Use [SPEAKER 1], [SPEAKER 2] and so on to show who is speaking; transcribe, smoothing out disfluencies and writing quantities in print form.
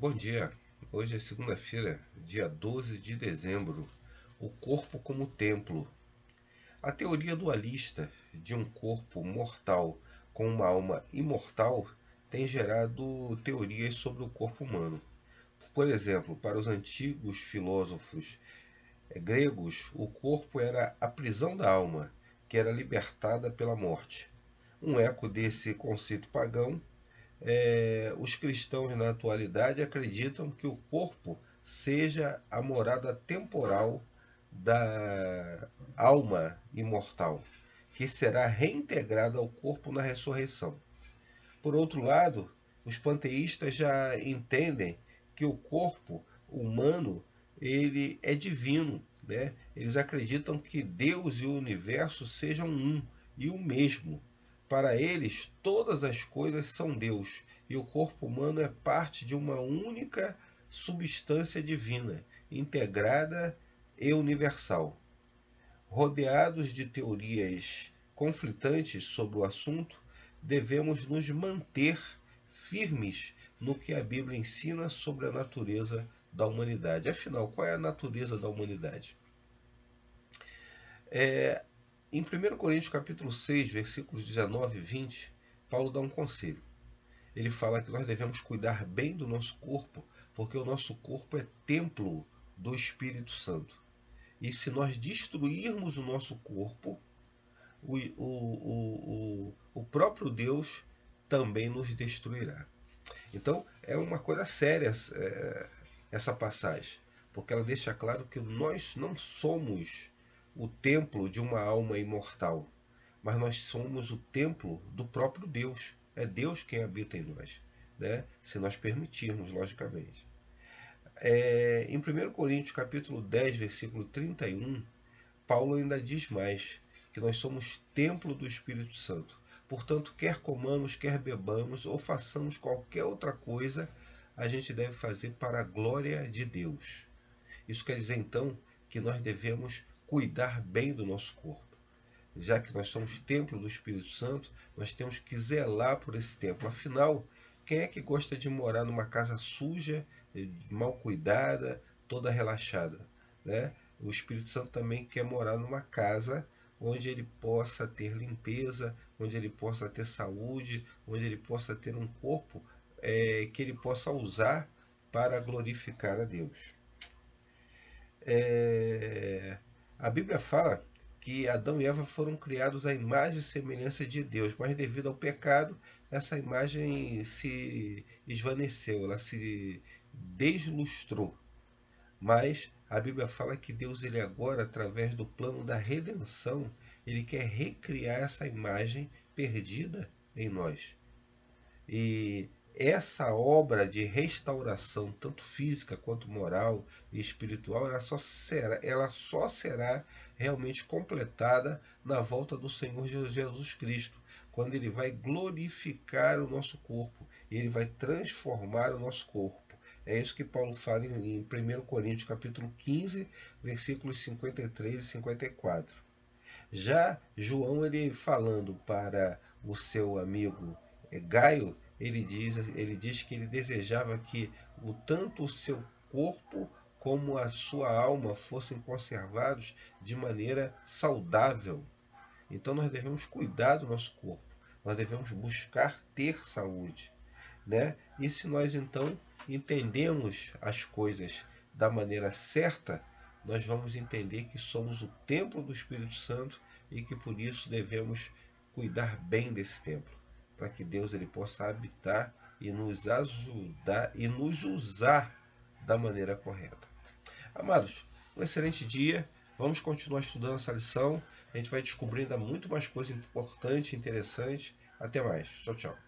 [SPEAKER 1] Bom dia, hoje é segunda-feira, dia 12 de dezembro. O corpo como templo. A teoria dualista de um corpo mortal com uma alma imortal tem gerado teorias sobre o corpo humano. Por exemplo, para os antigos filósofos gregos, o corpo era a prisão da alma, que era libertada pela morte. Um eco desse conceito pagão, os cristãos na atualidade acreditam que o corpo seja a morada temporal da alma imortal, que será reintegrada ao corpo na ressurreição. Por outro lado, os panteístas já entendem que o corpo humano ele é divino, né? Eles acreditam que Deus e o universo sejam um e o mesmo. Para eles, todas as coisas são Deus, e o corpo humano é parte de uma única substância divina, integrada e universal. Rodeados de teorias conflitantes sobre o assunto, devemos nos manter firmes no que a Bíblia ensina sobre a natureza da humanidade. Afinal, qual é a natureza da humanidade? Em 1 Coríntios capítulo 6, versículos 19 e 20, Paulo dá um conselho. Ele fala que nós devemos cuidar bem do nosso corpo, porque o nosso corpo é templo do Espírito Santo. E se nós destruirmos o nosso corpo, o próprio Deus também nos destruirá. Então é uma coisa séria essa passagem, porque ela deixa claro que nós não somos o templo de uma alma imortal, mas nós somos o templo do próprio Deus. É Deus quem habita em nós, né? Se nós permitirmos, logicamente. Em 1 Coríntios capítulo 10, versículo 31, Paulo ainda diz mais, que nós somos templo do Espírito Santo. Portanto, quer comamos, quer bebamos, ou façamos qualquer outra coisa, a gente deve fazer para a glória de Deus. Isso quer dizer, então, que nós devemos cuidar bem do nosso corpo. Já que nós somos templo do Espírito Santo, nós temos que zelar por esse templo. Afinal, quem é que gosta de morar numa casa suja, mal cuidada, toda relaxada, né? O Espírito Santo também quer morar numa casa onde ele possa ter limpeza, onde ele possa ter saúde, onde ele possa ter um corpo que ele possa usar para glorificar a Deus. A Bíblia fala que Adão e Eva foram criados à imagem e semelhança de Deus, mas devido ao pecado, essa imagem se esvaneceu, ela se deslustrou. Mas a Bíblia fala que Deus, ele agora, através do plano da redenção, ele quer recriar essa imagem perdida em nós. E essa obra de restauração, tanto física quanto moral e espiritual, ela só será realmente completada na volta do Senhor Jesus Cristo, quando ele vai glorificar o nosso corpo, ele vai transformar o nosso corpo. É isso que Paulo fala em 1 Coríntios capítulo 15, versículos 53 e 54. Já João, ele falando para o seu amigo Gaio, ele diz que ele desejava que tanto o seu corpo como a sua alma fossem conservados de maneira saudável. Então nós devemos cuidar do nosso corpo, nós devemos buscar ter saúde, né? E se nós então entendemos as coisas da maneira certa, nós vamos entender que somos o templo do Espírito Santo e que por isso devemos cuidar bem desse templo, para que Deus ele possa habitar e nos ajudar e nos usar da maneira correta. Amados, um excelente dia. Vamos continuar estudando essa lição. A gente vai descobrir ainda muito mais coisa importante e interessante. Até mais. Tchau, tchau.